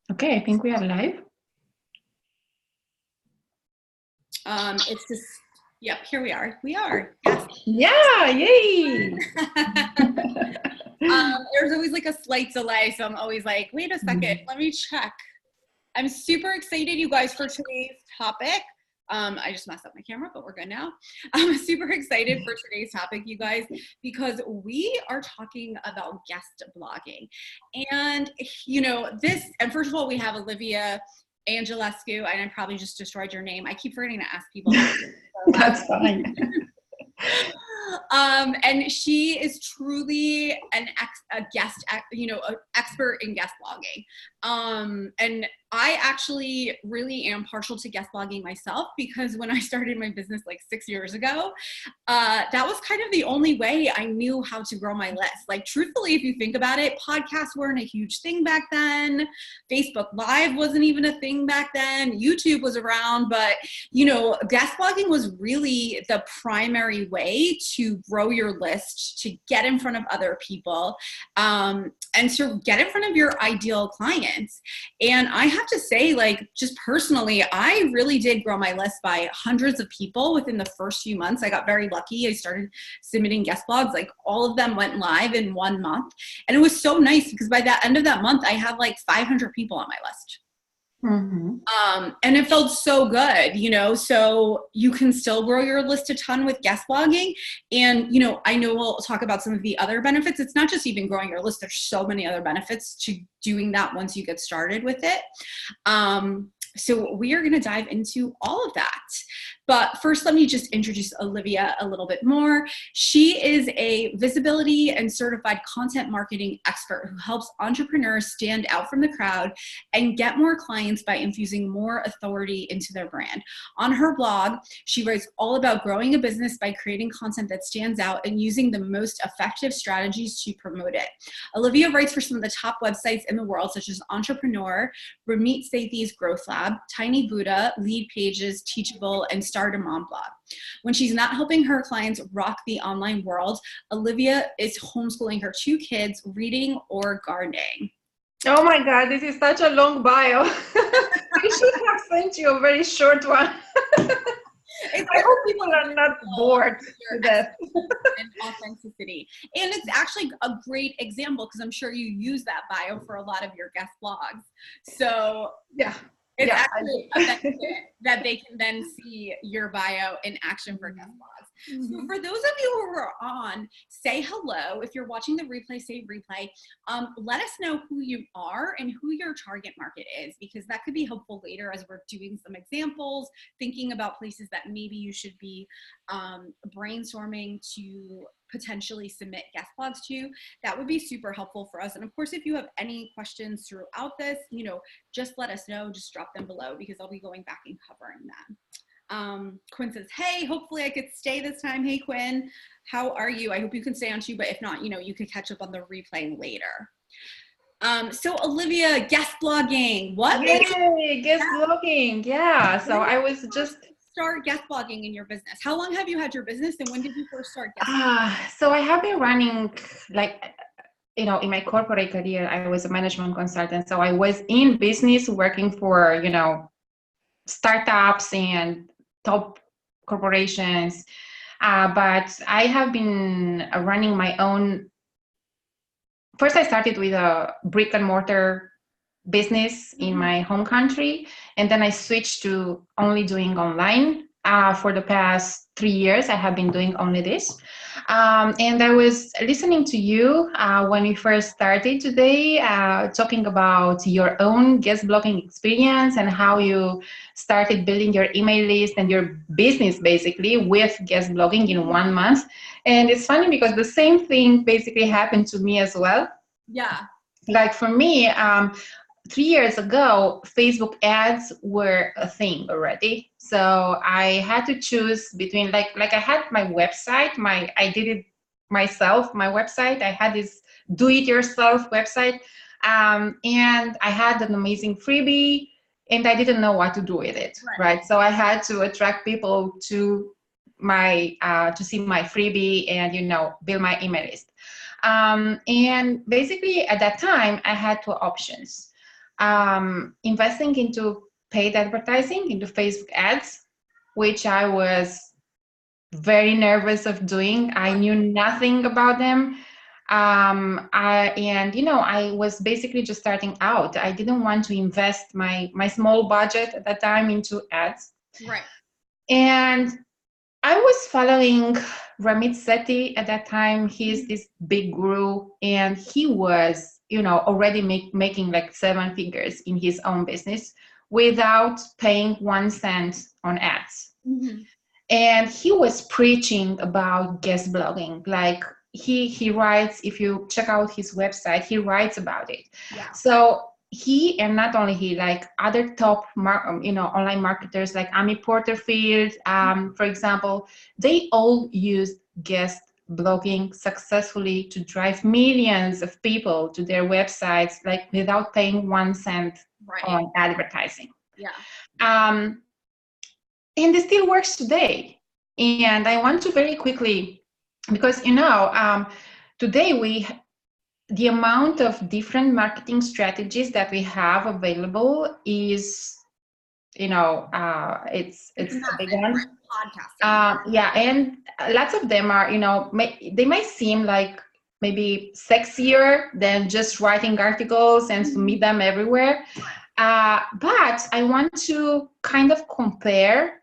Okay, I think we are live. It's just, yep, here we are. We are. Yes. Yeah, yay! There's always like a slight delay, so I'm always like, wait a second, let me check. I'm super excited, you guys, for today's topic. I just messed up my camera, but we're good now. I'm super excited for today's topic, you guys, because we are talking about guest blogging. And, you know, and first of all, we have Olivia Angelescu, and I probably just destroyed your name. I keep forgetting to ask people. That's fine. And she is truly an expert in guest blogging. And I actually really am partial to guest blogging myself, because when I started my business like 6 years ago, that was kind of the only way I knew how to grow my list. Like, truthfully, if you think about it, podcasts weren't a huge thing back then. Facebook Live wasn't even a thing back then. YouTube was around, but you know, guest blogging was really the primary way to grow your list, to get in front of other people, and to get in front of your ideal clients. And I have to say, like, just personally, I really did grow my list by hundreds of people within the first few months. I got very lucky. I started submitting guest blogs, like all of them went live in 1 month. And it was so nice, because by the end of that month, I had like 500 people on my list. And it felt so good, you know, so you can still grow your list a ton with guest blogging. And, you know, I know we'll talk about some of the other benefits. It's not just even growing your list. There's so many other benefits to doing that once you get started with it. So we are going to dive into all of that. But first, let me just introduce Olivia a little bit more. She is a visibility and certified content marketing expert who helps entrepreneurs stand out from the crowd and get more clients by infusing more authority into their brand. On her blog, she writes all about growing a business by creating content that stands out and using the most effective strategies to promote it. Olivia writes for some of the top websites in the world, such as Entrepreneur, Ramit Sethi's Growth Lab, Tiny Buddha, Lead Pages, Teachable, and Start a Mom Blog. When she's not helping her clients rock the online world, Olivia is homeschooling her 2 kids, reading, or gardening. Oh my God, this is such a long bio. I should have sent you a very short one. I hope people are not bored to death. And authenticity. And it's actually a great example, because I'm sure you use that bio for a lot of your guest blogs. So yeah. It's actually a benefit that they can then see your bio in action for guest blogs. So for those of you who are on, say hello. If you're watching the replay, say replay. Let us know who you are and who your target market is, because that could be helpful later as we're doing some examples, thinking about places that maybe you should be brainstorming to potentially submit guest blogs to. That would be super helpful for us. And of course, if you have any questions throughout this, you know, just let us know, just drop them below, because I'll be going back and covering them. Quinn says, hey, hopefully I could stay this time. Hey, Quinn, how are you? I hope you can stay on too, but if not, you know, you could catch up on the replay later. So Olivia, guest blogging. What? Yay, guest blogging. Yeah. So I was just start guest blogging in your business. How long have you had your business, and when did you first start guest so I have been running, like, you know, in my corporate career, I was a management consultant. So I was in business working for, you know, startups and top corporations. But I have been running my own. First, I started with a brick and mortar business in my home country, and then I switched to only doing online. For the past 3 years, I have been doing only this. And I was listening to you when we first started today, talking about your own guest blogging experience and how you started building your email list and your business basically with guest blogging in 1 month. And it's funny because the same thing basically happened to me as well. Yeah. Like for me, 3 years ago, Facebook ads were a thing already. So I had to choose between, like I had my website, I did it myself, my website. I had this do-it-yourself website, and I had an amazing freebie, and I didn't know what to do with it, right? So I had to attract people to my to see my freebie and, you know, build my email list. And basically at that time, I had 2 options. investing into paid advertising, into Facebook ads, which I was very nervous of doing. I knew nothing about them. I was basically just starting out. I didn't want to invest my small budget at that time into ads. Right. And I was following Ramit Sethi at that time. He's this big guru, and he was, already making like 7 figures in his own business without paying 1 cent on ads. Mm-hmm. And he was preaching about guest blogging. Like he writes, if you check out his website, he writes about it. Yeah. So he, and not only he, like other top online marketers like Amy Porterfield, for example, they all used guest blogging successfully to drive millions of people to their websites, like without paying 1 cent on advertising. Yeah. And it still works today. And I want to very quickly, because today the amount of different marketing strategies that we have available is, it's a big one. Podcasting. And lots of them are, they might seem like maybe sexier than just writing articles and submit them everywhere. But I want to kind of compare,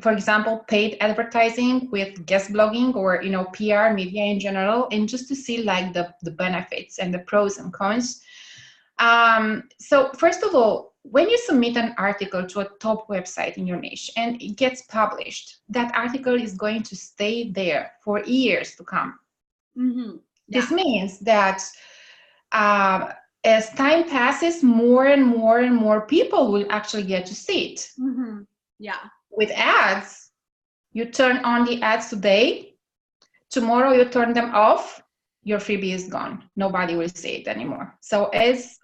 for example, paid advertising with guest blogging or, PR, media in general, and just to see like the benefits and the pros and cons. So first of all, when you submit an article to a top website in your niche and it gets published, that article is going to stay there for years to come. Mm-hmm. Yeah. This means that as time passes, more and more and more people will actually get to see it. Mm-hmm. Yeah. With ads, you turn on the ads today, tomorrow you turn them off, your freebie is gone. Nobody will see it anymore. So as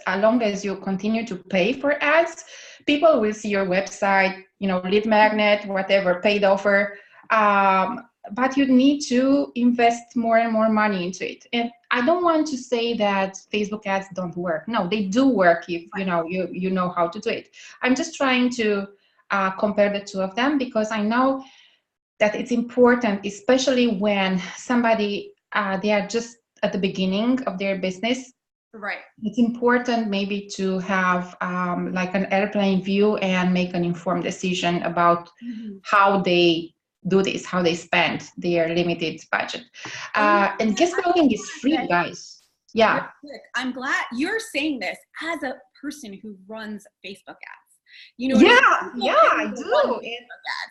long as you continue to pay for ads, people will see your website, lead magnet, whatever, paid offer. But you need to invest more and more money into it. And I don't want to say that Facebook ads don't work. No, they do work if you know how to do it. I'm just trying to compare the two of them, because I know that it's important, especially when somebody they are just at the beginning of their business. Right. It's important maybe to have like an airplane view and make an informed decision about how they do this, how they spend their limited budget. And guest blogging is free, guys. Yeah. I'm glad you're saying this as a person who runs Facebook ads. I do.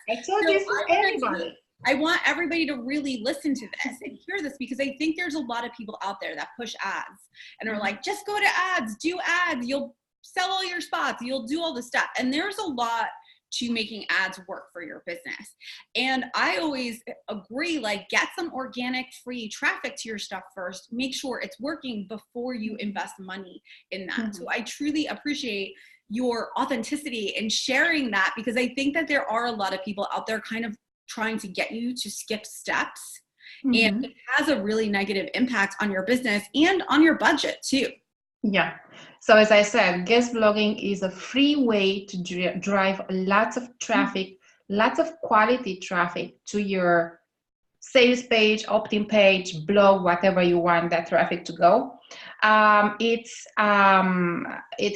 I tell this to everybody. I want everybody to really listen to this and hear this, because I think there's a lot of people out there that push ads and are like, just go to ads, do ads, you'll sell all your spots, you'll do all this stuff. And there's a lot to making ads work for your business. And I always agree, like, get some organic free traffic to your stuff first, make sure it's working before you invest money in that. So I truly appreciate your authenticity and sharing that, because I think that there are a lot of people out there kind of trying to get you to skip steps, and it has a really negative impact on your business and on your budget too. Yeah. So as I said, guest blogging is a free way to drive lots of traffic, lots of quality traffic to your sales page, opt-in page, blog, whatever you want that traffic to go. It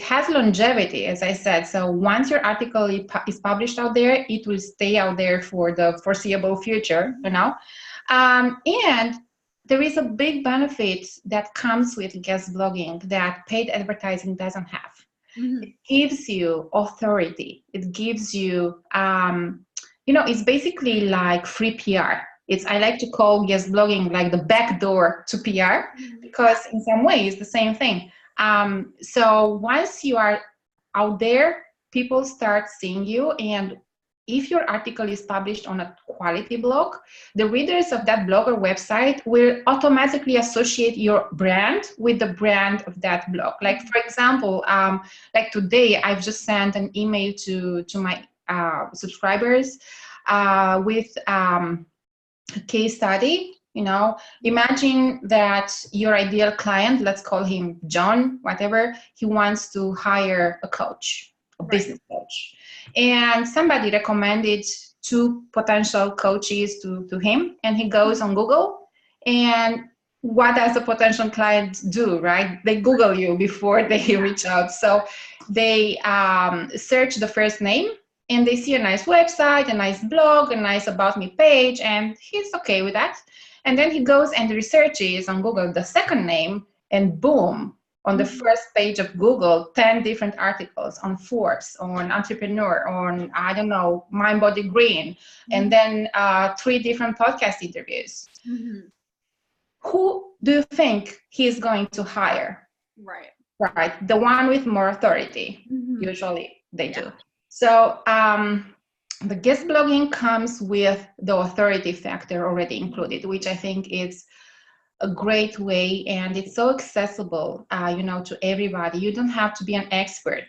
has longevity, as I said. So once your article is published out there, it will stay out there for the foreseeable future, and there is a big benefit that comes with guest blogging that paid advertising doesn't have. It gives you authority. It gives you, it's basically like free PR. I like to call guest blogging like the back door to PR, because in some ways the same thing. So once you are out there, people start seeing you, and if your article is published on a quality blog, the readers of that blog or website will automatically associate your brand with the brand of that blog. Like, for example, like today, I've just sent an email to my subscribers with a case study Imagine that your ideal client, let's call him John, whatever, he wants to hire a coach, a business coach. And somebody recommended two potential coaches to him, and he goes on Google. And what does a potential client do, right? They Google you before they reach out. So they search the first name, and they see a nice website, a nice blog, a nice about me page, and he's okay with that. And then he goes and researches on Google the second name, and boom, on the first page of Google, 10 different articles on Forbes, on Entrepreneur, on, I don't know, Mind Body Green, and then 3 different podcast interviews. Who do you think he's going to hire? Right. The one with more authority. Usually they do. So the guest blogging comes with the authority factor already included, which I think is a great way, and it's so accessible, to everybody. You don't have to be an expert.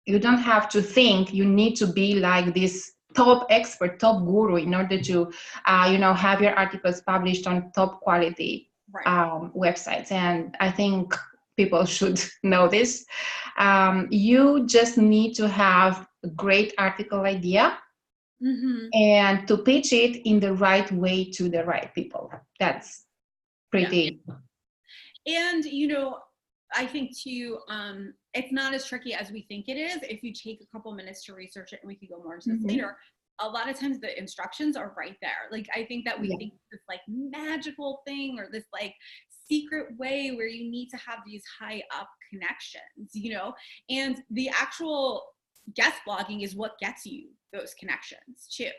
You don't have to think you need to be like this top expert, top guru in order to, have your articles published on top quality websites. And I think people should know this. You just need to have a great article idea and to pitch it in the right way to the right people. That's pretty. And, I think too, it's not as tricky as we think it is. If you take a couple minutes to research it, and we could go more into this later, a lot of times the instructions are right there. Like, I think that we think this like magical thing or this like secret way where you need to have these high up connections, and the actual guest blogging is what gets you those connections too.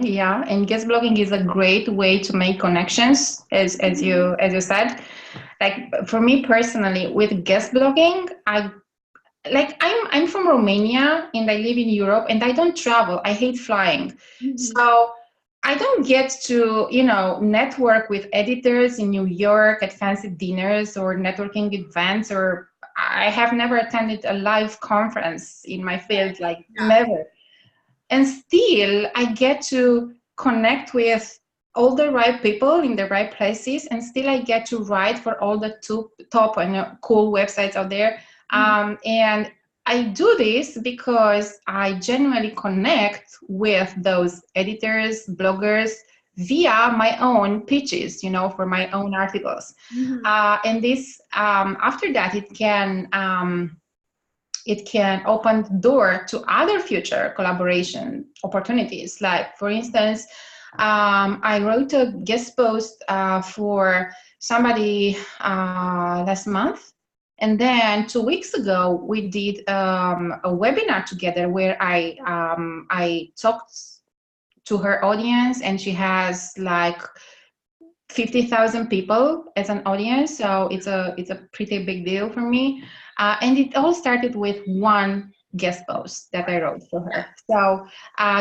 Yeah, and guest blogging is a great way to make connections, as you said. Like, for me personally, with guest blogging, I'm from Romania and I live in Europe, and I don't travel. I hate flying. So I don't get to, network with editors in New York at fancy dinners or networking events, or I have never attended a live conference in my field, never. And still, I get to connect with all the right people in the right places, and still I get to write for all the top cool websites out there. And I do this because I genuinely connect with those editors, bloggers, via my own pitches, for my own articles. And this, after that, it can open the door to other future collaboration opportunities. Like, for instance, I wrote a guest post for somebody last month. And then 2 weeks ago, we did a webinar together where I talked to her audience, and she has like 50,000 people as an audience. So it's a pretty big deal for me. And it all started with one guest post that I wrote for her. So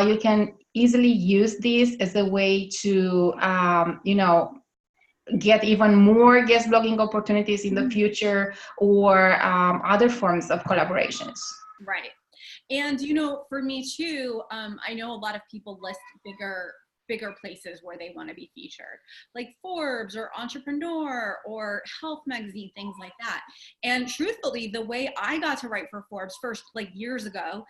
you can easily use this as a way to, get even more guest blogging opportunities in the future, or other forms of collaborations. Right. And, for me too, I know a lot of people list bigger places where they want to be featured, like Forbes or Entrepreneur or Health Magazine, things like that. And truthfully, the way I got to write for Forbes first, like years ago,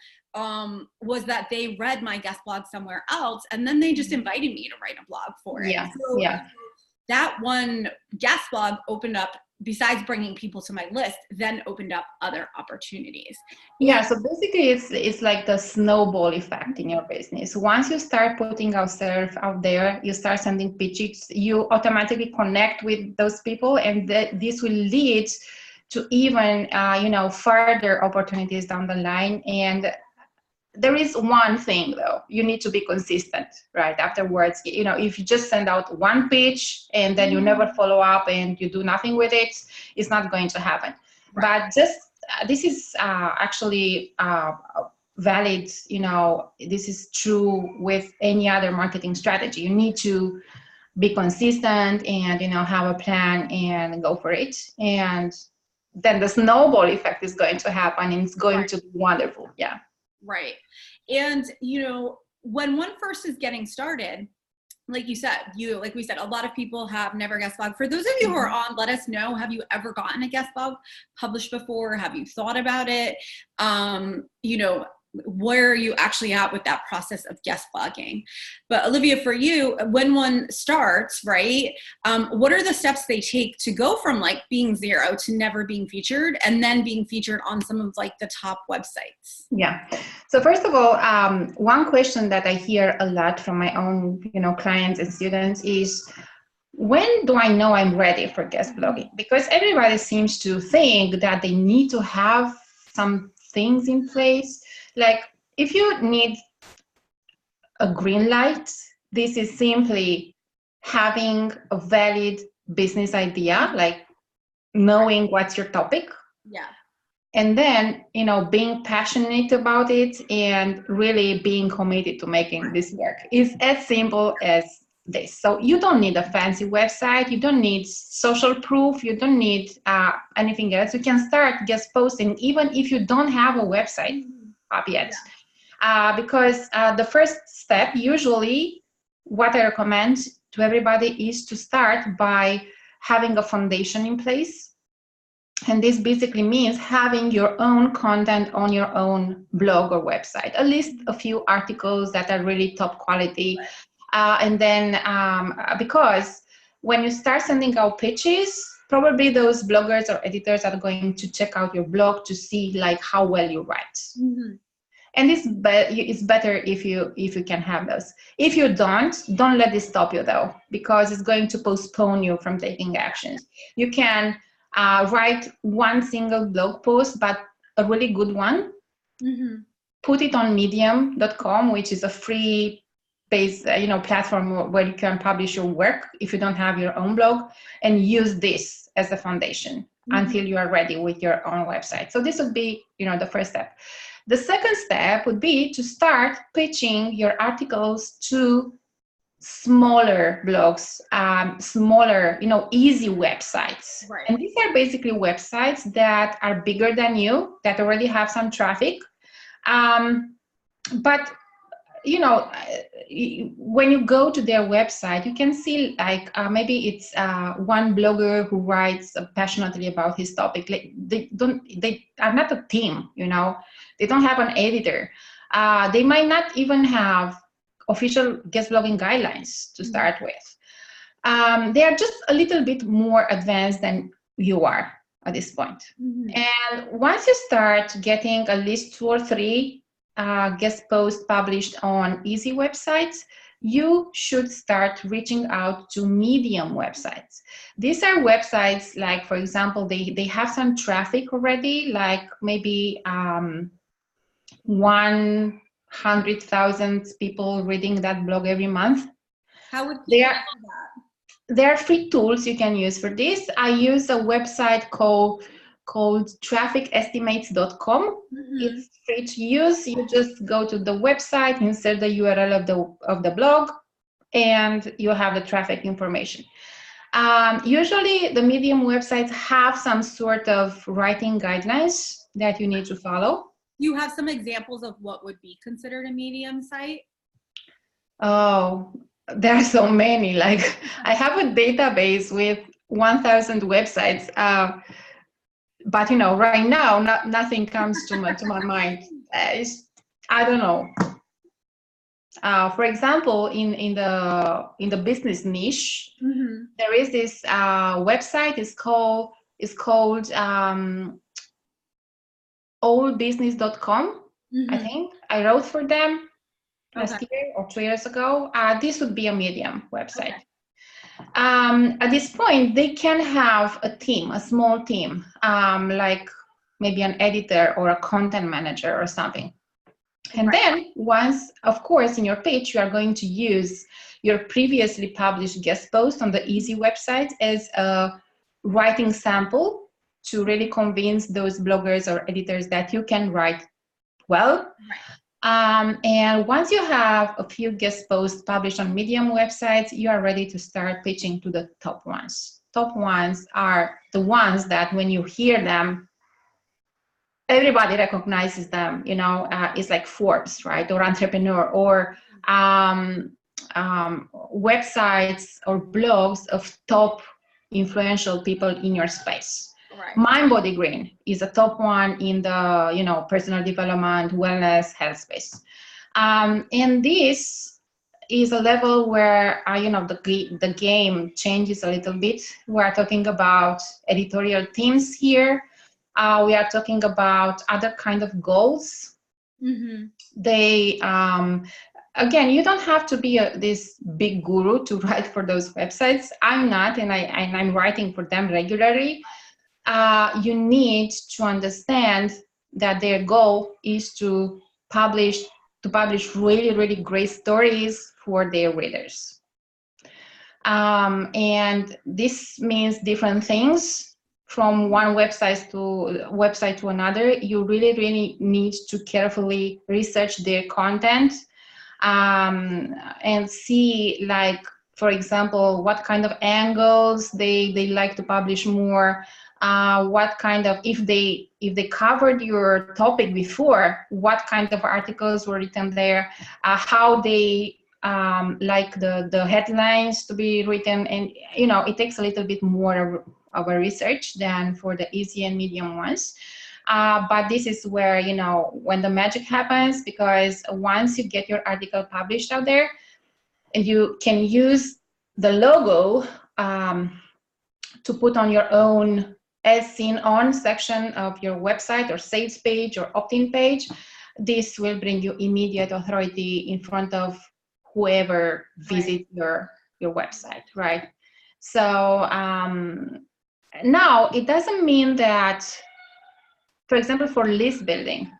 was that they read my guest blog somewhere else, and then they just invited me to write a blog for it. That one guest blog opened up, besides bringing people to my list, then opened up other opportunities. Yeah, so basically it's like the snowball effect in your business. Once you start putting yourself out there, you start sending pitches, you automatically connect with those people, and this will lead to even, further opportunities down the line. And there is one thing though, you need to be consistent, right? Afterwards, if you just send out one pitch and then you never follow up and you do nothing with it, it's not going to happen. But this is actually valid, this is true with any other marketing strategy. You need to be consistent and, have a plan and go for it. And then the snowball effect is going to happen, and it's going to be wonderful. Yeah. Right. And, when one first is getting started, like you said, like we said, a lot of people have never guest blog. For those of you who are on, let us know, have you ever gotten a guest blog published before? Have you thought about it? You know, where are you actually at with that process of guest blogging? But Olivia, for you, when one starts, right, what are the steps they take to go from like being zero to never being featured and then being featured on some of like the top websites? Yeah. So first of all, one question that I hear a lot from my own, clients and students is, when do I know I'm ready for guest blogging? Because everybody seems to think that they need to have some things in place. Like if you need a green light, this is simply having a valid business idea, like knowing what's your topic. Yeah. And then, being passionate about it and really being committed to making this work. Is as simple as this. So you don't need a fancy website. You don't need social proof. You don't need anything else. You can start guest posting even if you don't have a website up yet. Yeah. Because the first step, usually what I recommend to everybody is to start by having a foundation in place. And this basically means having your own content on your own blog or website, at least a few articles that are really top quality. And then because when you start sending out pitches, probably those bloggers or editors are going to check out your blog to see like how well you write. Mm-hmm. And it's better if you can have those. If you don't let this stop you though, because it's going to postpone you from taking actions. You can write one single blog post, but a really good one. Mm-hmm. Put it on medium.com, which is a free based platform where you can publish your work if you don't have your own blog, and use this as a foundation until you are ready with your own website. So this would be the first step. The second step would be to start pitching your articles to smaller blogs, smaller, easy websites. Right. And these are basically websites that are bigger than you, that already have some traffic. But, when you go to their website, you can see like maybe it's one blogger who writes passionately about his topic. Like they are not a team, they don't have an editor. They might not even have official guest blogging guidelines to start with. They are just a little bit more advanced than you are at this point. Mm-hmm. And once you start getting at least 2 or 3 guest posts published on easy websites, you should start reaching out to medium websites. These are websites like, for example, they have some traffic already, like maybe 100,000 people reading that blog every month. How would people do that? There are free tools you can use for this. I use a website called trafficestimates.com. Mm-hmm. It's free to use. You just go to the website, insert the URL of the blog, and you have the traffic information. Usually the medium websites have some sort of writing guidelines that you need to follow. You have some examples of what would be considered a medium site? Oh, there are so many. Like I have a database with 1,000 websites, but right now nothing comes to my mind. I don't know. For example, in the business niche, mm-hmm. there is this website. It's called allbusiness.com. Mm-hmm. I think I wrote for them last year or 2 years ago. This would be a medium website. Okay. At this point, they can have a team, a small team, like maybe an editor or a content manager or something. And then once, of course, in your pitch, you are going to use your previously published guest post on the easy website as a writing sample to really convince those bloggers or editors that you can write well. Right. And once you have a few guest posts published on medium websites, you are ready to start pitching to the top ones. Top ones are the ones that when you hear them, everybody recognizes them, it's like Forbes, right? Or Entrepreneur or websites or blogs of top influential people in your space. Right. Mind Body Green is a top one in the personal development, wellness, health space. And this is a level where the game changes a little bit. We are talking about editorial teams here. We are talking about other kind of goals. Mm-hmm. They again, you don't have to be this big guru to write for those websites. I'm not, and I'm writing for them regularly. You need to understand that their goal is to publish really, really great stories for their readers. And this means different things from one website to another. You really, really need to carefully research their content and see, like, for example, what kind of angles they like to publish more. What kind of, if they covered your topic before, what kind of articles were written there, how they like the headlines to be written, and it takes a little bit more of a research than for the easy and medium ones. But this is where, when the magic happens, because once you get your article published out there, you can use the logo to put on your own as seen on section of your website or sales page or opt-in page. This will bring you immediate authority in front of whoever visits your website, right? So now it doesn't mean that, for example, for list building,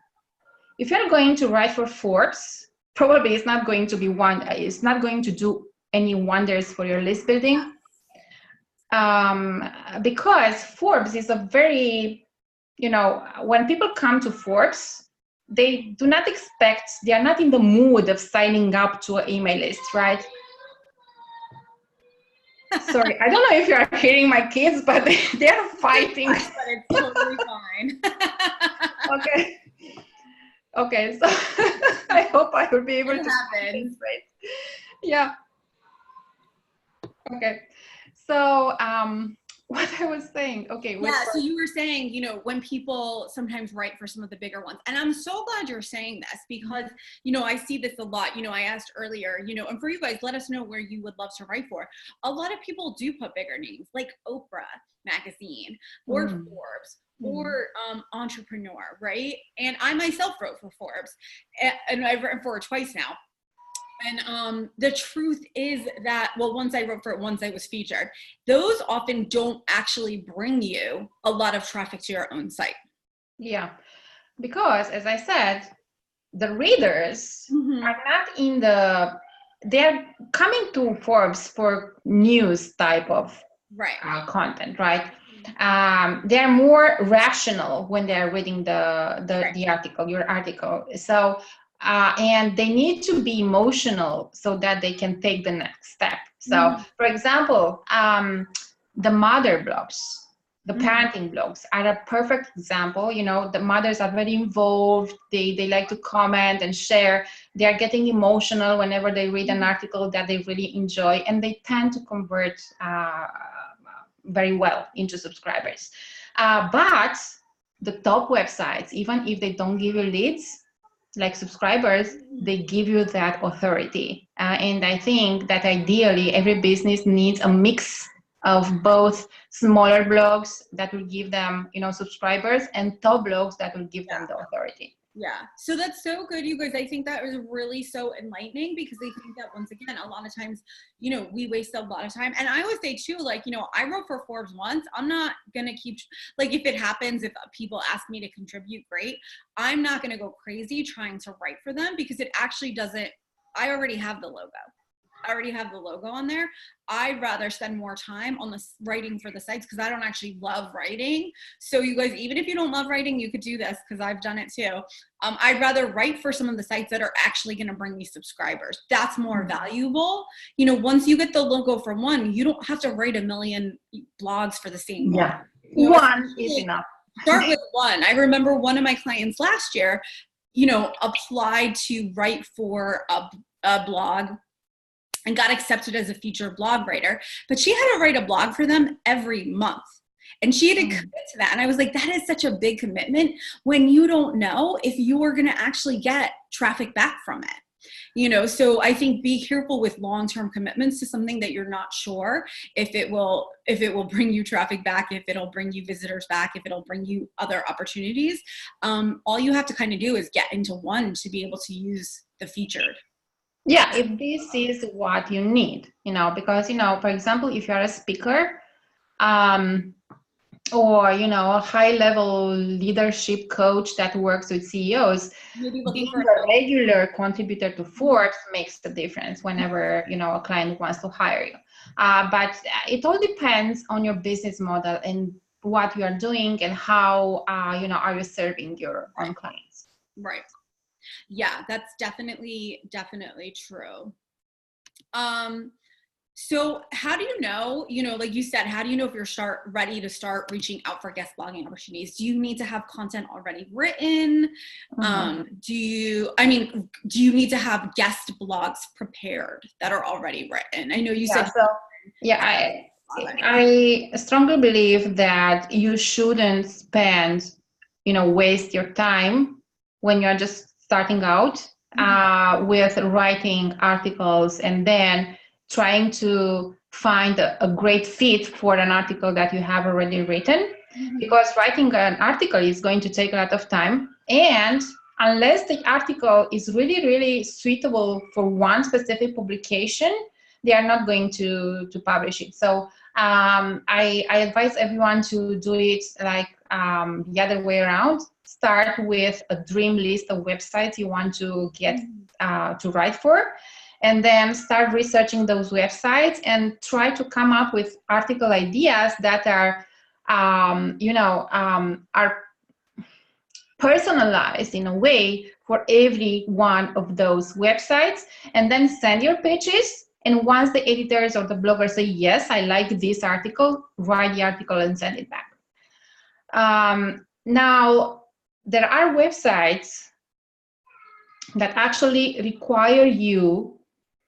if you're going to write for Forbes, probably it's not going to do any wonders for your list building. Because Forbes is a very, when people come to Forbes, they are not in the mood of signing up to an email list, right? Sorry, I don't know if you are hearing my kids, but they're fighting. But it's totally fine. Okay, so I hope I will be able to. Happens. Right? Yeah. Okay. So, what I was saying, okay. So you were saying, when people sometimes write for some of the bigger ones, and I'm so glad you're saying this because, I see this a lot. I asked earlier, and for you guys, let us know where you would love to write for. A lot of people do put bigger names like Oprah magazine or Forbes or Entrepreneur, right? And I myself wrote for Forbes, and I've written for it twice now. And the truth is that, once I wrote for it, once I was featured, those often don't actually bring you a lot of traffic to your own site. Yeah, because as I said, the readers are not they're coming to Forbes for news type of content, right? They're more rational when they're reading the article, your article. So, and they need to be emotional so that they can take the next step. So, for example, the mother blogs, the parenting blogs are a perfect example. The mothers are very involved. They like to comment and share. They are getting emotional whenever they read an article that they really enjoy, and they tend to convert very well into subscribers. But the top websites, even if they don't give you leads, like subscribers, they give you that authority. And I think that ideally every business needs a mix of both smaller blogs that will give them, subscribers, and top blogs that will give them the authority. Yeah. So that's so good, you guys. I think that was really so enlightening because I think that once again, a lot of times, we waste a lot of time. And I always say too, I wrote for Forbes once. I'm not going to keep, if it happens, if people ask me to contribute, great. I'm not going to go crazy trying to write for them because it actually doesn't, I already have the logo. I already have the logo on there. I'd rather spend more time on the writing for the sites because I don't actually love writing. So you guys, even if you don't love writing, you could do this because I've done it too. I'd rather write for some of the sites that are actually going to bring me subscribers. That's more valuable. Once you get the logo for one, you don't have to write a million blogs for the same one. One is enough. Start with one. I remember one of my clients last year, applied to write for a blog and got accepted as a featured blog writer, but she had to write a blog for them every month. And she had to commit to that. And I was like, that is such a big commitment when you don't know if you are going to actually get traffic back from it. So I think be careful with long-term commitments to something that you're not sure if it will bring you traffic back, if it'll bring you visitors back, if it'll bring you other opportunities. All you have to kind of do is get into one to be able to use the featured. Yeah, if this is what you need, because, for example, if you're a speaker, or, a high-level leadership coach that works with CEOs, maybe looking being for a regular contributor to Forbes makes a difference whenever, a client wants to hire you. But it all depends on your business model and what you are doing and how, are you serving your own clients. Right. Yeah, that's definitely true. So how do you know, like you said, how do you know if you're ready to start reaching out for guest blogging opportunities? Do you need to have content already written? Do you need to have guest blogs prepared that are already written? I know you said. So, I strongly believe that you shouldn't spend, waste your time when you're just starting out with writing articles and then trying to find a great fit for an article that you have already written, because writing an article is going to take a lot of time, and unless the article is really, really suitable for one specific publication, they are not going to publish it. So I advise everyone to do it like the other way around. Start with a dream list of websites you want to get to write for, and then start researching those websites and try to come up with article ideas that are, are personalized in a way for every one of those websites, and then send your pitches. And once the editors or the bloggers say, yes, I like this article, write the article and send it back. Now, there are websites that actually require you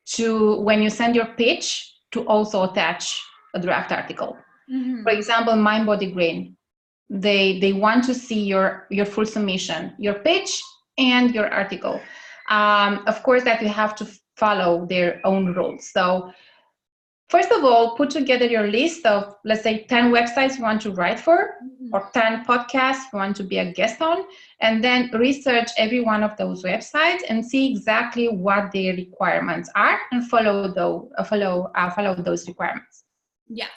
to, when you send your pitch, to also attach a draft article. For example, Mind Body Green, they want to see your full submission, your pitch and your article. Of course, that you have to follow their own rules. So first of all, put together your list of, let's say, 10 websites you want to write for, or 10 podcasts you want to be a guest on, and then research every one of those websites and see exactly what their requirements are and follow those requirements. Yes.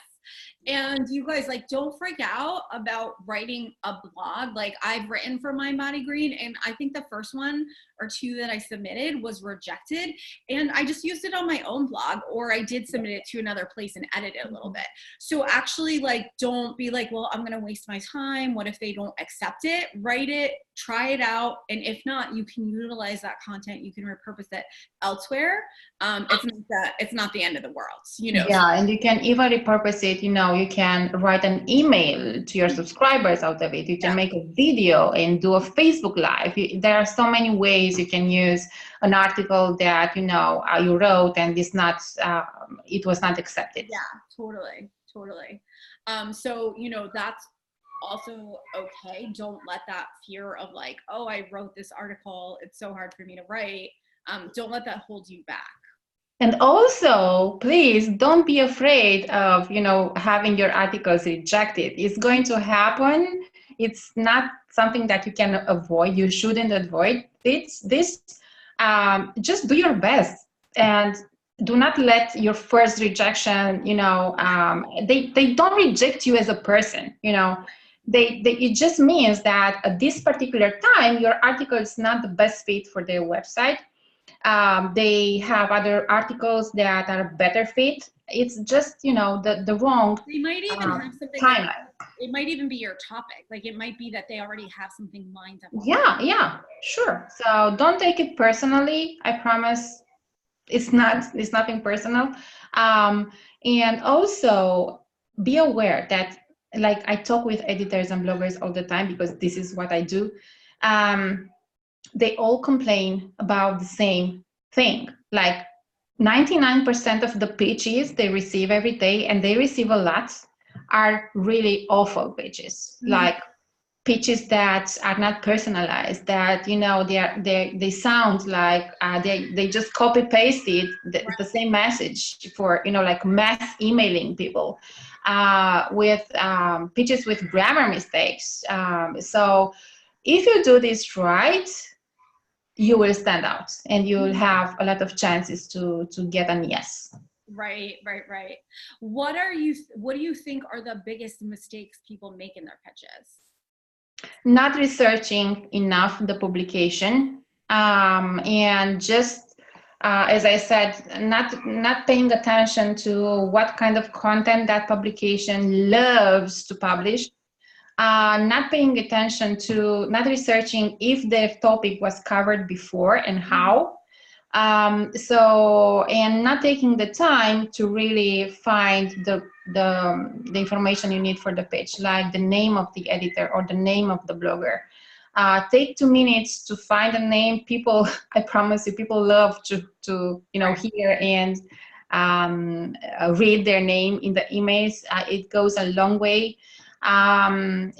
And you guys, don't freak out about writing a blog. I've written for Mind Body Green, and I think the first one or two that I submitted was rejected. And I just used it on my own blog, or I did submit it to another place and edit it a little bit. So actually, don't be well, I'm going to waste my time. What if they don't accept it? Write it, try it out. And if not, you can utilize that content. You can repurpose it elsewhere. It's not the end of the world, Yeah, and you can even repurpose it. You can write an email to your subscribers out of it. You can make a video and do a Facebook Live. There are so many ways you can use an article that you wrote and it was not accepted. Yeah, totally. So that's also okay. Don't let that fear of oh, I wrote this article, it's so hard for me to write. Don't let that hold you back. And also, please don't be afraid of, having your articles rejected. It's going to happen. It's not something that you can avoid. You shouldn't avoid this. Just do your best, and do not let your first rejection, they don't reject you as a person, it just means that at this particular time, your article is not the best fit for their website. They have other articles that are better fit. It's just, the wrong they might even have something timeline. It might even be your topic. It might be that they already have something lined up. Yeah, sure. So don't take it personally. I promise it's nothing personal. And also be aware that, I talk with editors and bloggers all the time, because this is what I do. They all complain about the same thing. 99% of the pitches they receive every day, and they receive a lot, are really awful pitches. Like pitches that are not personalized, that they sound like they just copy pasted the same message for like mass emailing people, with pitches with grammar mistakes. So if you do this right, you will stand out and you will have a lot of chances to get an yes. Right. What do you think are the biggest mistakes people make in their pitches? Not researching enough the publication, and just as I said, not paying attention to what kind of content that publication loves to publish, not paying attention to, not researching if the topic was covered before and how. And not taking the time to really find the information you need for the pitch, like the name of the editor or the name of the blogger. Take 2 minutes to find a name. People, I promise you, people love to hear and read their name in the emails. It goes a long way. Again,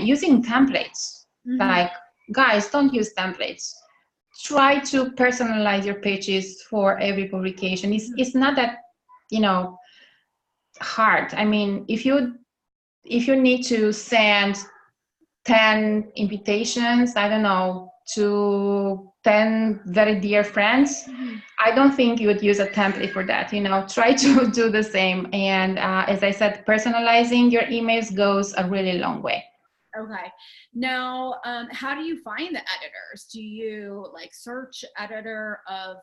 using templates. Like, guys, don't use templates. Try to personalize your pitches for every publication. It's not that hard. I mean, if you need to send 10 invitations, I don't know, to 10 very dear friends, I don't think you would use a template for that. Try to do the same. And as I said, personalizing your emails goes a really long way. Okay. Now, how do you find the editors? Do you search editor of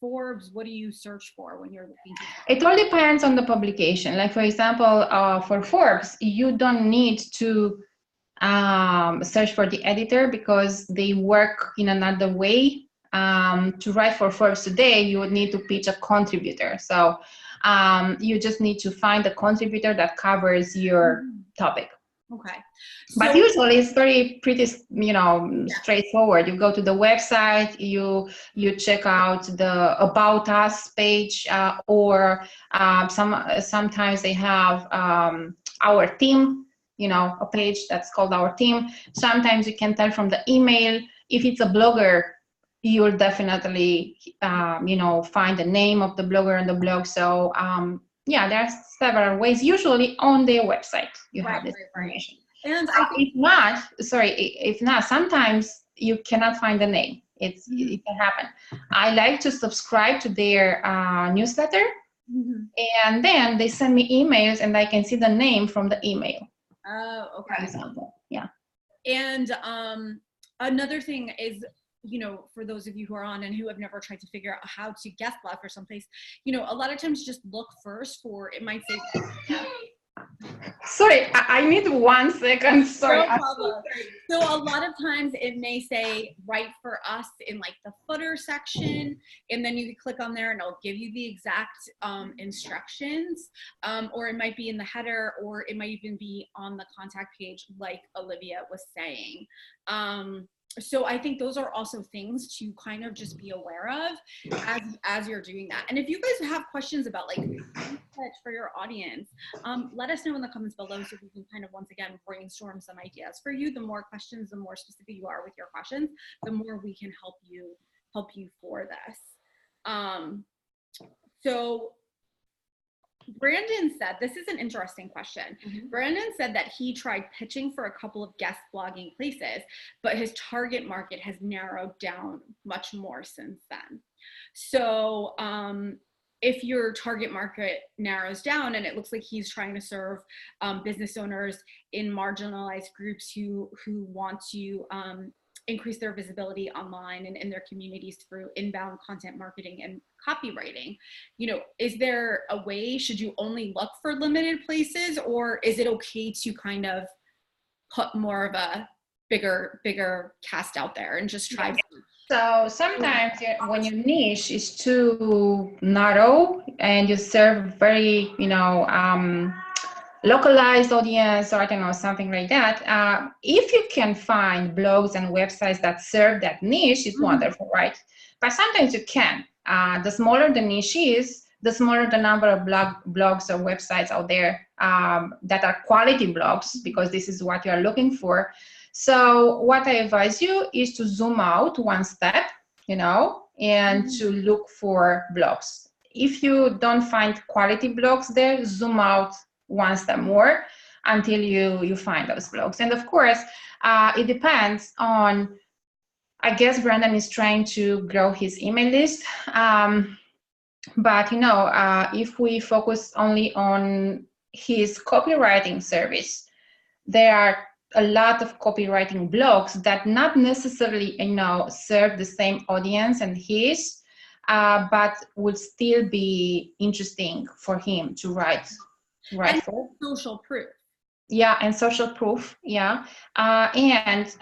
Forbes? What do you search for when you're looking? It all depends on the publication. Like, for example, for Forbes, you don't need to search for the editor because they work in another way. To write for Forbes today, you would need to pitch a contributor. So you just need to find a contributor that covers your topic. Okay. But usually it's pretty straightforward. You go to the website, you check out the About Us page, or sometimes they have Our Team, a page that's called Our Team. Sometimes you can tell from the email. If it's a blogger, you'll definitely find the name of the blogger on the blog. So there are several ways. Usually on their website you have this information. And if not, sometimes you cannot find the name. It can happen. I like to subscribe to their newsletter, and then they send me emails, and I can see the name from the email. Oh, okay. For example, yeah. And another thing is, for those of you who are on and who have never tried to figure out how to guest blog for someplace, a lot of times just look first for, it might say, sorry, I need 1 second. Sorry. No problem. So a lot of times it may say write for us in the footer section, and then you can click on there and it'll give you the exact instructions, or it might be in the header, or it might even be on the contact page like Olivia was saying. So I think those are also things to kind of just be aware of as you're doing that. And if you guys have questions about for your audience, let us know in the comments below so we can kind of once again brainstorm some ideas for you. The more questions, the more specific you are with your questions, the more we can help you for this. So Brandon said, this is an interesting question. Brandon said that he tried pitching for a couple of guest blogging places, but his target market has narrowed down much more since then. So if your target market narrows down, and it looks like he's trying to serve business owners in marginalized groups who want to increase their visibility online and in their communities through inbound content marketing and copywriting, is there a way, should you only look for limited places, or is it okay to kind of put more of a bigger cast out there and just try? So sometimes when your niche is too narrow and you serve very, localized audience, or I don't know, something like that. If you can find blogs and websites that serve that niche, it's wonderful, right? But sometimes you can. The smaller the niche is, the smaller the number of blogs or websites out there that are quality blogs, because this is what you are looking for. So what I advise you is to zoom out one step, and to look for blogs. If you don't find quality blogs there, zoom out one step more until you find those blogs. And of course, it depends on, I guess Brandon is trying to grow his email list. But if we focus only on his copywriting service, there are a lot of copywriting blogs that not necessarily serve the same audience and his, but would still be interesting for him to write and for. Social proof. Yeah, and social proof. Yeah, and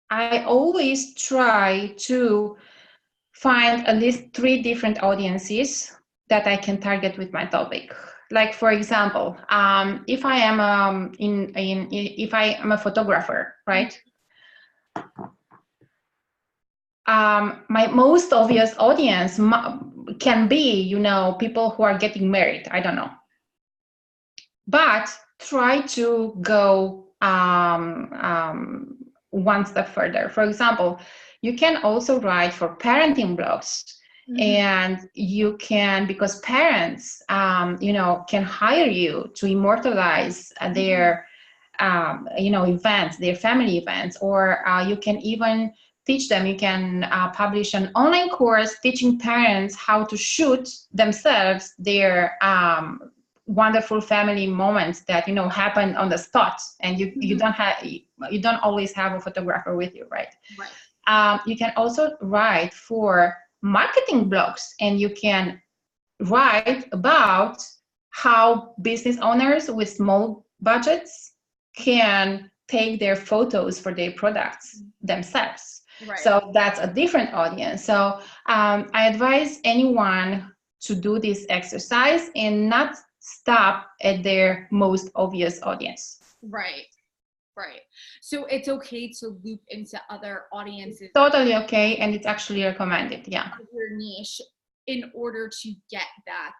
I always try to find at least 3 different audiences that I can target with my topic. Like, for example, if I am if I am a photographer, right? My most obvious audience can be, people who are getting married. I don't know, but try to go one step further. For example, you can also write for parenting blogs. And you can, because parents, can hire you to immortalize their, events, their family events, or you can even teach them. You can publish an online course teaching parents how to shoot themselves their wonderful family moments that happen on the spot, and you don't always have a photographer with you, right? You can also write for marketing blogs, and you can write about how business owners with small budgets can take their photos for their products themselves. So that's a different audience. So I advise anyone to do this exercise and not stop at their most obvious audience. Right. So it's okay to loop into other audiences. Totally okay, and it's actually recommended. Yeah. Your niche, in order to get that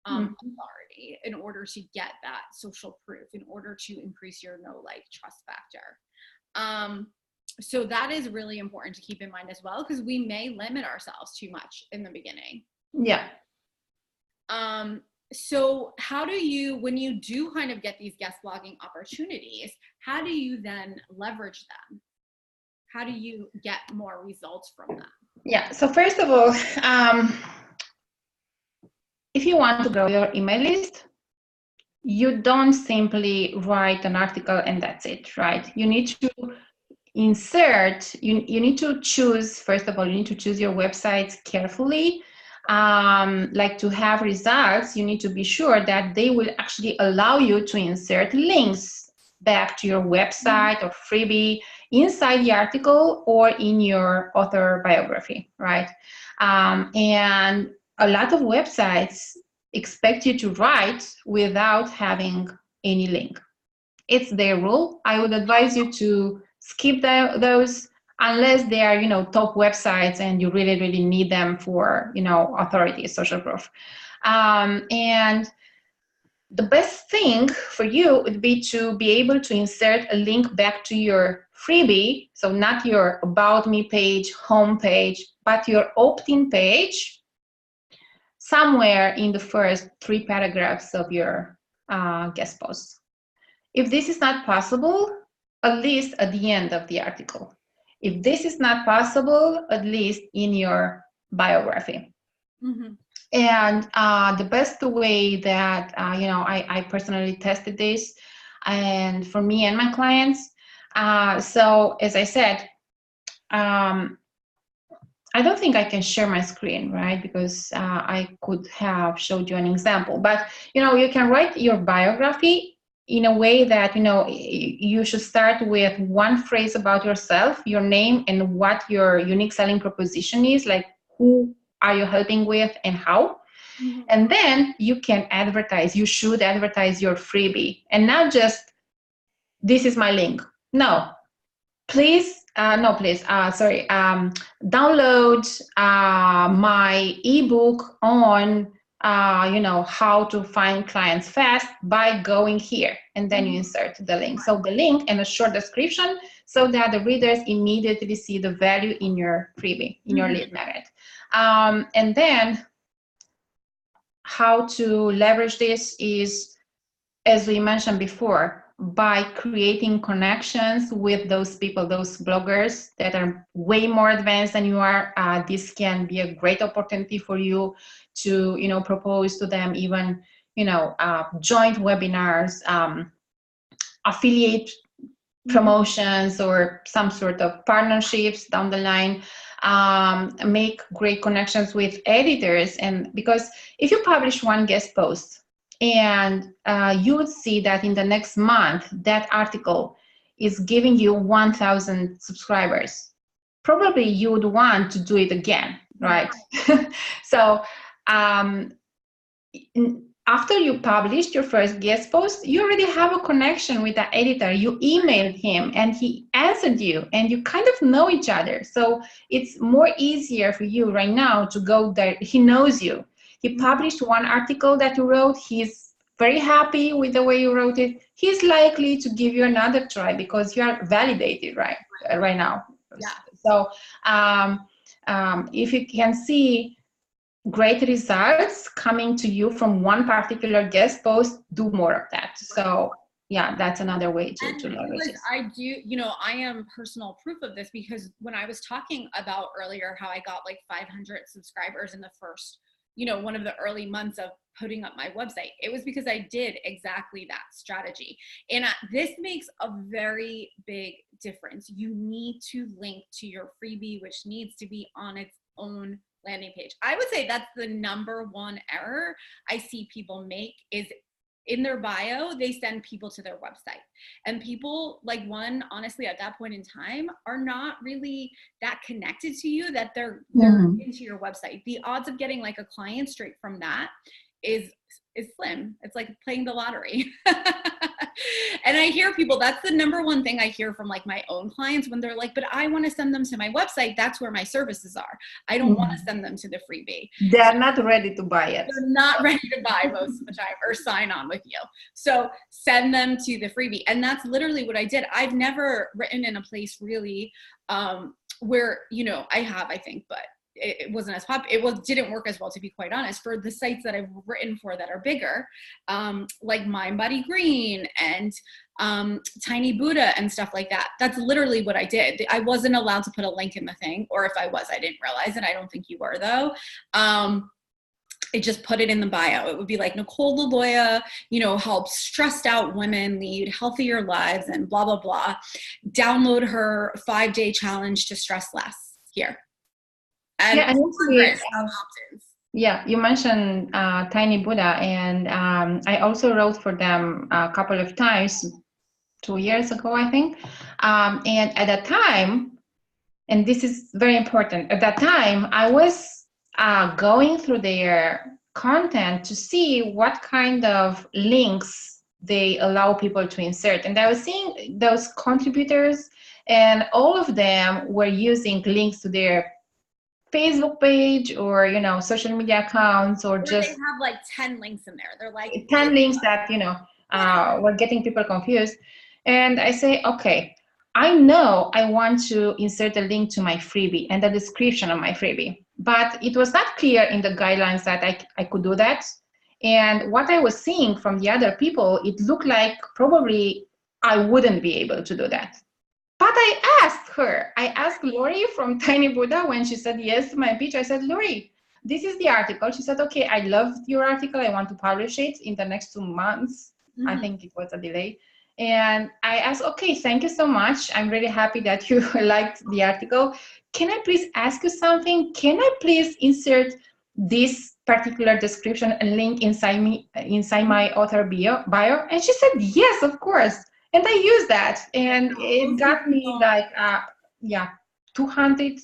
authority, in order to get that social proof, in order to increase your trust factor. So that is really important to keep in mind as well, because we may limit ourselves too much in the beginning. Yeah. So how do you, when you do kind of get these guest blogging opportunities, how do you then leverage them? How do you get more results from them? Yeah. So first of all, if you want to grow your email list, you don't simply write an article and that's it, right? You need to insert, you need to choose, first of all, you need to choose your websites carefully. To have results, you need to be sure that they will actually allow you to insert links back to your website or freebie inside the article or in your author biography, right? And a lot of websites expect you to write without having any link. It's their rule. I would advise you to skip those unless they are, top websites and you really, really need them for, authority, social proof. And the best thing for you would be to be able to insert a link back to your freebie. So not your About Me page, home page, but your opt-in page somewhere in the first 3 paragraphs of your guest post. If this is not possible, at least at the end of the article. If this is not possible, at least in your biography. And the best way that, I personally tested this, and for me and my clients, so as I said, I don't think I can share my screen, right? Because I could have showed you an example, but, you can write your biography in a way that, you should start with one phrase about yourself, your name, and what your unique selling proposition is, like who are you helping with and how. Mhm. And then you can advertise. You should advertise your freebie, and not just, this is my link. No, please, no, please, sorry, download my ebook on, how to find clients fast by going here. And then you insert the link. So the link and a short description so that the readers immediately see the value in your freebie, in your lead magnet. And then how to leverage this is, as we mentioned before, by creating connections with those people, those bloggers that are way more advanced than you are. This can be a great opportunity for you to, propose to them even, joint webinars, affiliate promotions, or some sort of partnerships down the line. Make great connections with editors, and because if you publish one guest post, and you would see that in the next month that article is giving you 1,000 subscribers, probably you would want to do it again, right? So after you published your first guest post, you already have a connection with the editor. You emailed him and he answered you, and you kind of know each other. So it's more easier for you right now to go there. He knows you. He published one article that you wrote. He's very happy with the way you wrote it. He's likely to give you another try because you are validated right now. Yeah. So if you can see great results coming to you from one particular guest post, do more of that. So yeah, that's another way to leverage it. I do, I am personal proof of this, because when I was talking about earlier how I got like 500 subscribers in the first, one of the early months of putting up my website, it was because I did exactly that strategy. And this makes a very big difference. You need to link to your freebie, which needs to be on its own landing page. I would say that's the number one error I see people make, is in their bio, they send people to their website. And people, honestly, at that point in time, are not really that connected to you that they're into your website. The odds of getting like a client straight from that is slim. It's like playing the lottery. And I hear people, that's the number one thing I hear from like my own clients when they're like, but I want to send them to my website. That's where my services are. I don't want to send them to the freebie. They're not ready to buy it. They're not ready to buy most of the time or sign on with you. So send them to the freebie. And that's literally what I did. I've never written in a place really where, I have, I think, but it wasn't as popular. Didn't work as well, to be quite honest, for the sites that I've written for that are bigger, like Mind Body Green and Tiny Buddha and stuff like that. That's literally what I did. I wasn't allowed to put a link in the thing, or if I was, I didn't realize it. I don't think you were though. I just put it in the bio. It would be like, Nicole Laloya, helps stressed out women lead healthier lives and blah, blah, blah. Download her 5-day challenge to stress less here. And you mentioned Tiny Buddha, and I also wrote for them a couple of times 2 years ago, I think. And at that time, and this is very important, at that time, I was going through their content to see what kind of links they allow people to insert. And I was seeing those contributors, and all of them were using links to their Facebook page or social media accounts, or just they have like 10 links in there. They're like 10 links that were getting people confused. And I say, okay, I know I want to insert a link to my freebie and the description of my freebie, but it was not clear in the guidelines that I could do that. And what I was seeing from the other people, it looked like probably I wouldn't be able to do that. But I asked Lori from Tiny Buddha when she said yes to my pitch. I said, Lori, this is the article. She said, okay, I loved your article. I want to publish it in the next 2 months. I think it was a delay. And I asked, okay, thank you so much. I'm really happy that you liked the article. Can I please ask you something? Can I please insert this particular description and link inside my author bio? And she said, yes, of course. And I used that, and it got me like, 200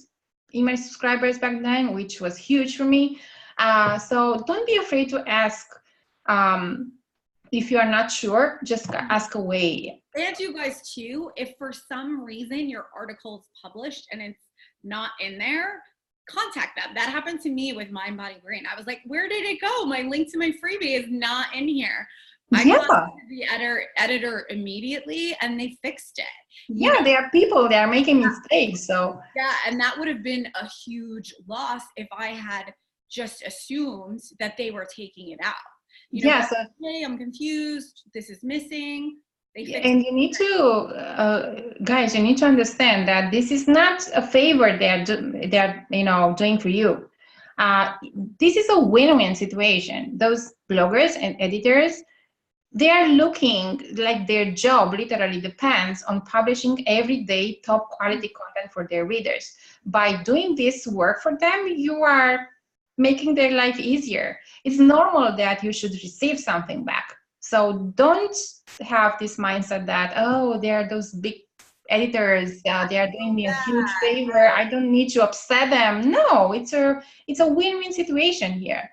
email subscribers back then, which was huge for me. So don't be afraid to ask. If you are not sure, just ask away. And you guys too, if for some reason your article is published and it's not in there, contact them. That happened to me with Mind Body Brain. I was like, where did it go? My link to my freebie is not in here. I contacted the editor immediately and they fixed it. Yeah, there are people, they are making mistakes. So yeah, and that would have been a huge loss if I had just assumed that they were taking it out. Yeah, so hey, I'm confused. This is missing. And you need to, guys, you need to understand that this is not a favor they're doing for you. This is a win-win situation. Those bloggers and editors, they are looking like their job literally depends on publishing everyday top quality content for their readers. By doing this work for them, you are making their life easier. It's normal that you should receive something back. So don't have this mindset that, oh, they are those big editors, they are doing me a huge favor, I don't need to upset them. No, it's a win-win situation here.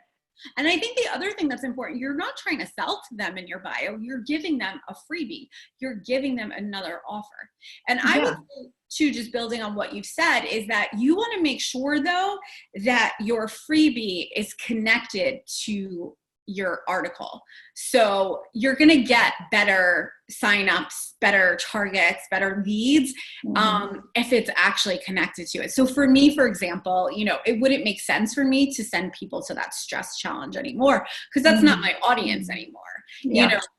And I think the other thing that's important, you're not trying to sell to them in your bio, you're giving them a freebie, you're giving them another offer. And I would say too, just building on what you've said, is that you want to make sure though that your freebie is connected to your article. So you're going to get better signups, better targets, better leads, if it's actually connected to it. So for me, for example, it wouldn't make sense for me to send people to that stress challenge anymore, because that's not my audience anymore.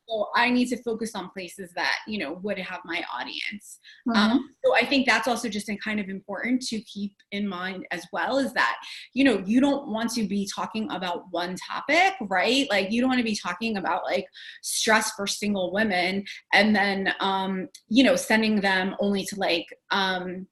So I need to focus on places that, would have my audience. So I think that's also just kind of important to keep in mind as well, is that, you don't want to be talking about one topic, right? Like you don't want to be talking about like stress for single women and then, sending them only to like, I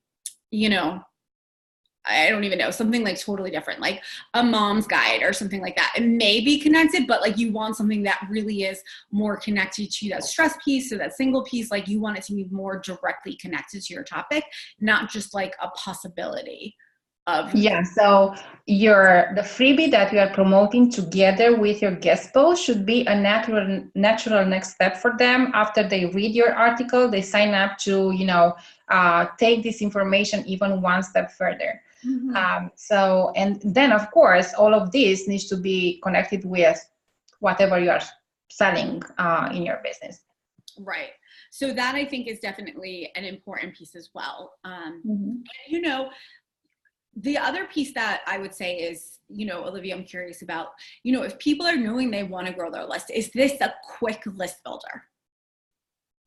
don't even know, something like totally different, like a mom's guide or something like that. It may be connected, but like you want something that really is more connected to that stress piece or that single piece. Like you want it to be more directly connected to your topic, not just like a possibility of. Yeah, so the freebie that you are promoting together with your guest post should be a natural next step for them. After they read your article, they sign up to, take this information even one step further. And then of course all of this needs to be connected with whatever you are selling in your business. Right. So that I think is definitely an important piece as well. The other piece that I would say is, Olivia, I'm curious about, if people are knowing they want to grow their list, is this a quick list builder?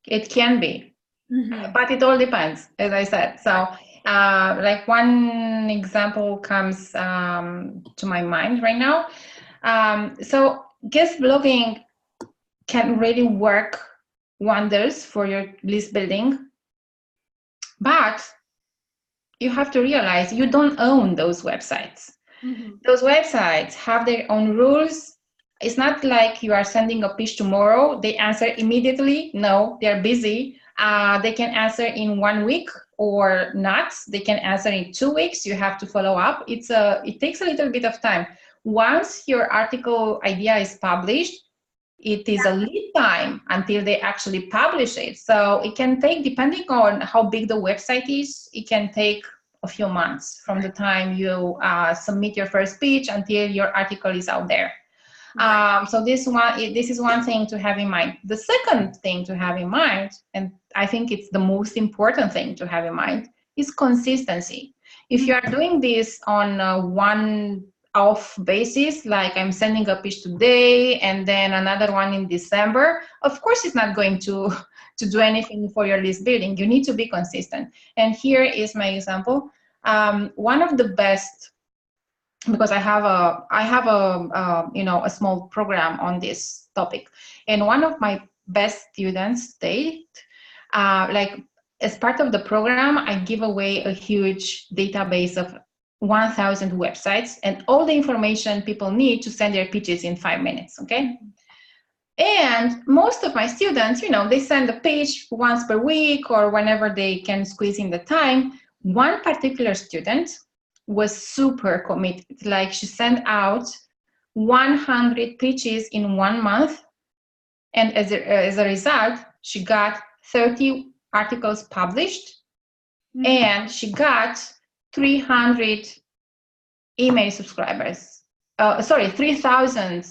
It can be, but it all depends, as I said. So like one example comes to my mind right now. So guest blogging can really work wonders for your list building, but you have to realize you don't own those websites. Those websites have their own rules. It's not like you are sending a pitch tomorrow, they answer immediately. No, they're busy. They can answer in 1 week or not. They can answer in 2 weeks. You have to follow up. It takes a little bit of time. Once your article idea is published, it is a lead time until they actually publish it. So it can take, depending on how big the website is, it can take a few months from the time you submit your first pitch until your article is out there. So this is one thing to have in mind. The second thing to have in mind, and I think it's the most important thing to have in mind, is consistency. If you are doing this on a one-off basis, like I'm sending a pitch today and then another one in December, of course it's not going to do anything for your list building. You need to be consistent. And here is my example. One of the best, because I have a small program on this topic, and one of my best students state, as part of the program, I give away a huge database of 1,000 websites and all the information people need to send their pitches in 5 minutes. Okay. And most of my students, they send a pitch once per week or whenever they can squeeze in the time. One particular student was super committed. Like she sent out 100 pitches in 1 month. And as a result, she got 30 articles published, and she got 300 email subscribers. 3,000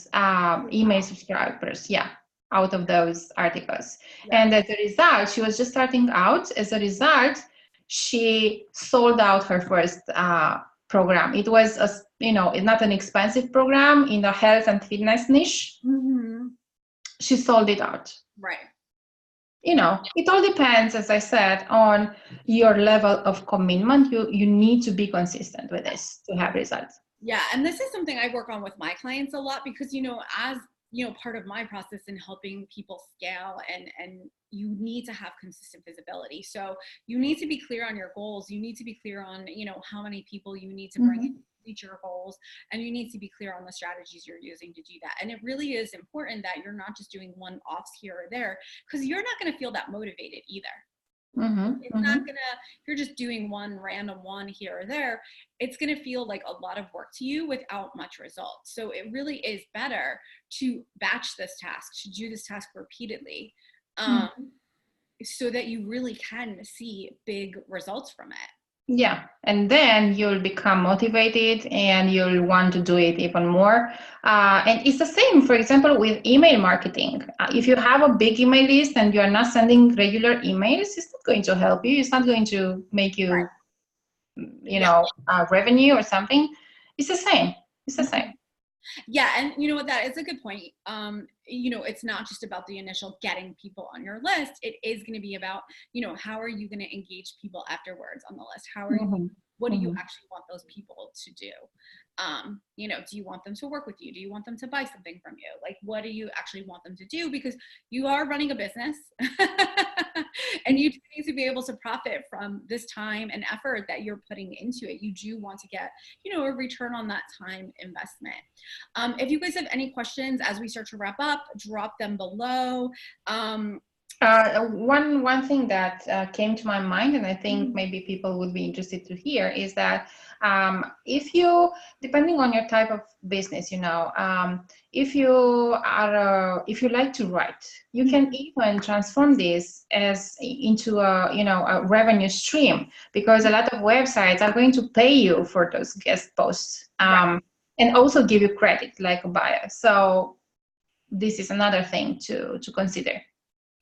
email subscribers. Yeah, out of those articles. Yeah. And as a result, she was just starting out. As a result, she sold out her first program. It was not an expensive program in the health and fitness niche. She sold it out. Right. It all depends, as I said, on your level of commitment. You need to be consistent with this to have results. Yeah. And this is something I work on with my clients a lot because, as part of my process in helping people scale and you need to have consistent visibility. So you need to be clear on your goals. You need to be clear on, how many people you need to bring in to reach your goals. And you need to be clear on the strategies you're using to do that. And it really is important that you're not just doing one-offs here or there, because you're not going to feel that motivated either. It's not gonna, if you're just doing one random one here or there, it's gonna feel like a lot of work to you without much result. So it really is better to batch this task, to do this task repeatedly, so that you really can see big results from it. Yeah, and then you'll become motivated and you'll want to do it even more. And it's the same, for example, with email marketing. If you have a big email list and you are not sending regular emails, it's not going to help you. It's not going to make you, revenue or something. It's the same. It's the same. Yeah. And you know what, that is a good point. It's not just about the initial getting people on your list. It is going to be about, how are you going to engage people afterwards on the list? How are you, what do you actually want those people to do? Do you want them to work with you? Do you want them to buy something from you? Like, what do you actually want them to do? Because you are running a business and you need to be able to profit from this time and effort that you're putting into it. You do want to get, a return on that time investment. If you guys have any questions as we start to wrap up, drop them below. One thing that came to my mind, and I think maybe people would be interested to hear, is that if you, depending on your type of business, if you like to write, you can even transform this into a revenue stream, because a lot of websites are going to pay you for those guest posts, and also give you credit like a buyer. So this is another thing to consider.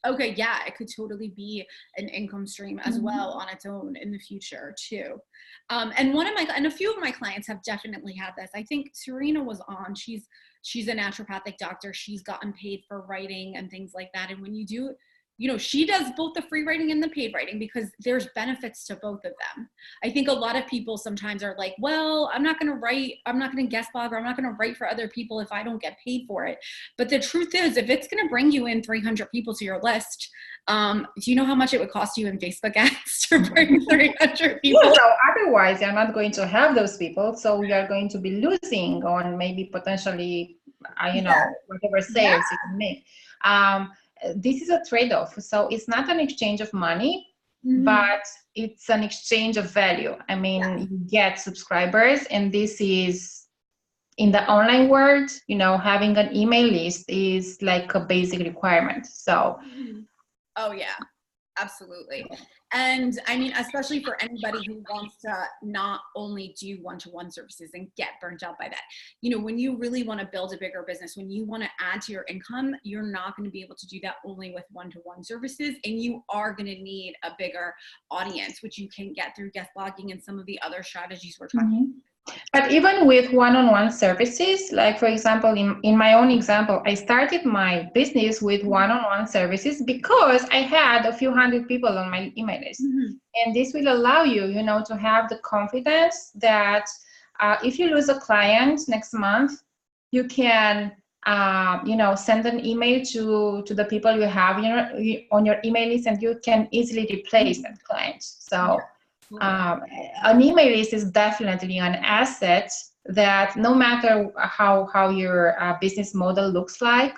Okay, yeah, it could totally be an income stream as well on its own in the future too. And a few of my clients have definitely had this. I think Serena was on. She's a naturopathic doctor. She's gotten paid for writing and things like that. And when you do, she does both the free writing and the paid writing because there's benefits to both of them. I think a lot of people sometimes are like, well, I'm not going to write, I'm not going to guest blog, or I'm not going to write for other people if I don't get paid for it. But the truth is, if it's going to bring you in 300 people to your list, do you know how much it would cost you in Facebook ads to bring 300 people? Well, so otherwise, you're not going to have those people. So you're going to be losing on maybe potentially, whatever sales you can make. This is a trade-off. So it's not an exchange of money, but it's an exchange of value. I mean, you get subscribers, and this is, in the online world, having an email list is like a basic requirement. So. Oh yeah, absolutely. And I mean, especially for anybody who wants to not only do one-to-one services and get burnt out by that, when you really want to build a bigger business, when you want to add to your income, you're not going to be able to do that only with one-to-one services. And you are going to need a bigger audience, which you can get through guest blogging and some of the other strategies we're talking about. But even with one-on-one services, like for example, in my own example, I started my business with one-on-one services because I had a few hundred people on my email list. And this will allow you, to have the confidence that if you lose a client next month, you can, send an email to the people you have on your email list, and you can easily replace that client. So. An email list is definitely an asset that no matter how your business model looks like,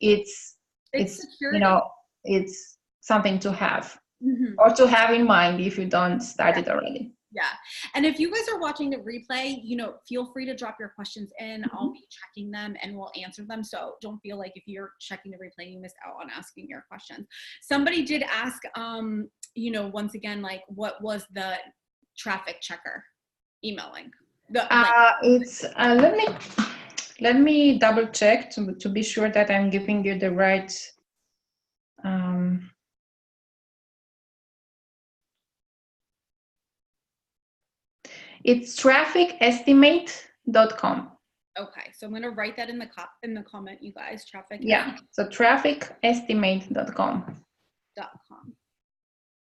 it's it's something to have or to have in mind if you don't start it already. Yeah. And if you guys are watching the replay, you know, feel free to drop your questions in. I'll be checking them and we'll answer them. So don't feel like if you're checking the replay, you missed out on asking your questions. Somebody did ask, you know, once again, like what was the traffic checker emailing? It's let me double check to be sure that I'm giving you the right. It's trafficestimate.com. Okay, so I'm going to write that in the comment, you guys. So trafficestimate.com. .com.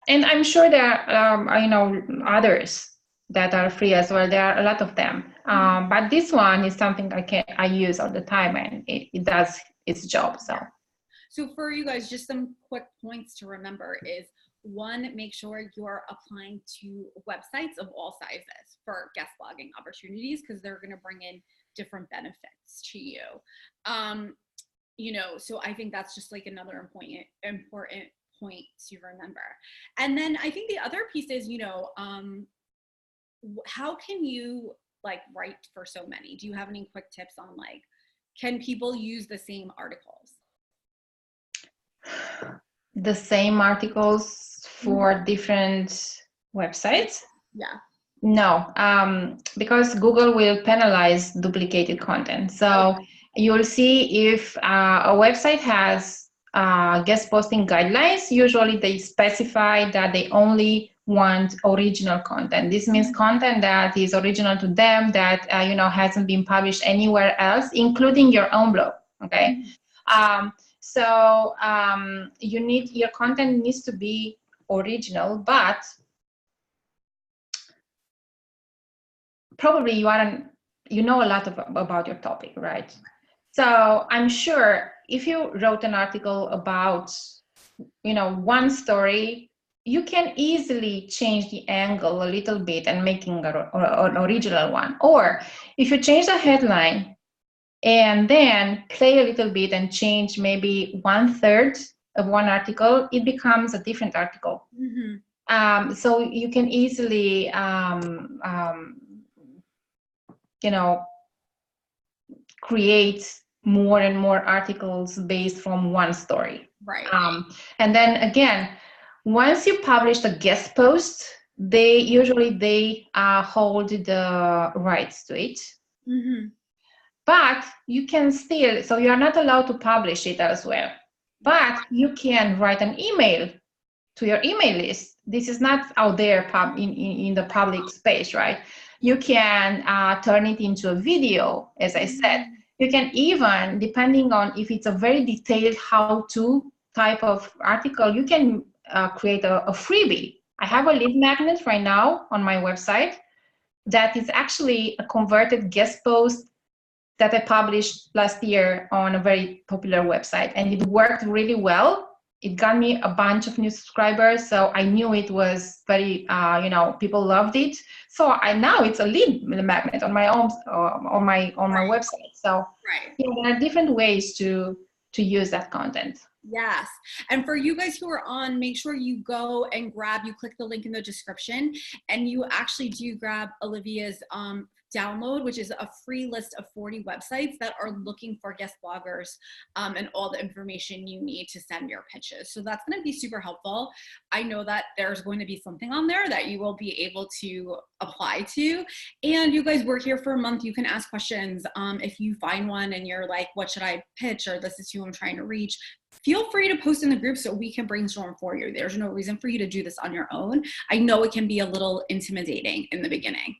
And I'm sure there are, you know, others that are free as well. There are a lot of them, but this one is something I use all the time, and it does its job. So for you guys, just some quick points to remember is, one, make sure you're applying to websites of all sizes for guest blogging opportunities, because they're going to bring in different benefits to you. You know, so I think that's just like another important point to remember. And then I think the other piece is, you know, how can you like write for so many? Do you have any quick tips on like, can people use the same articles? The same articles for different websites? Yeah. No, because Google will penalize duplicated content. So you'll see if a website has guest posting guidelines, usually they specify that they only want original content. This means content that is original to them, that you know, hasn't been published anywhere else, including your own blog. Okay. So your content needs to be original, but probably you know a lot about your topic, right? So I'm sure if you wrote an article about, you know, one story, you can easily change the angle a little bit and making an original one. Or if you change the headline and then play a little bit and change maybe 1/3 of one article, it becomes a different article. So you can easily you know, create more and more articles based from one story. Right. And then again, once you publish a guest post, they usually hold the rights to it. But you can still, so you are not allowed to publish it elsewhere, but you can write an email to your email list. This is not out there in the public space, right? You can turn it into a video, as I said. You can even, depending on if it's a very detailed how-to type of article, you can create a freebie. I have a lead magnet right now on my website that is actually a converted guest post that I published last year on a very popular website, and it worked really well. It got me a bunch of new subscribers, so I knew it was very, you know, people loved it. So now it's a lead magnet on my own, on my website. So yeah, there are different ways to use that content. Yes. And for you guys who are on, make sure you go and you click the link in the description, and you actually do grab Olivia's download, which is a free list of 40 websites that are looking for guest bloggers and all the information you need to send your pitches. So that's going to be super helpful. I know that there's going to be something on there that you will be able to apply to. And you guys, we're here for a month. You can ask questions. If you find one and you're like, what should I pitch? Or this is who I'm trying to reach. Feel free to post in the group so we can brainstorm for you. There's no reason for you to do this on your own. I know it can be a little intimidating in the beginning.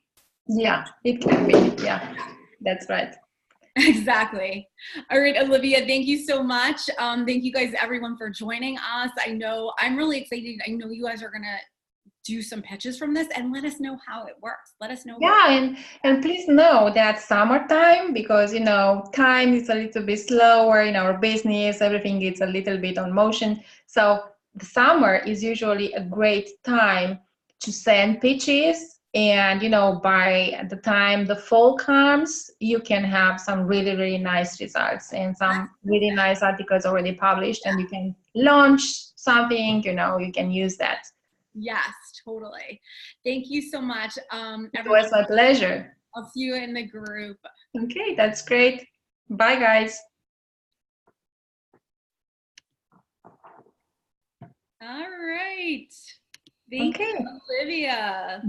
Yeah, it can be. Yeah, that's right. Exactly. All right, Olivia, thank you so much. Thank you guys, everyone, for joining us. I know I'm really excited. I know you guys are going to do some pitches from this, and let us know how it works. Let us know. Yeah, and please know that summertime, because, you know, time is a little bit slower in our business. Everything is a little bit on motion. So the summer is usually a great time to send pitches. And, you know, by the time the fall comes, you can have some really, really nice results and some really nice articles already published, and you can launch something, you know, you can use that. Yes, totally. Thank you so much. It Everyone, was my pleasure. I'll see you in the group. Okay, that's great. Bye, guys. All right. Thank Okay. you, Olivia.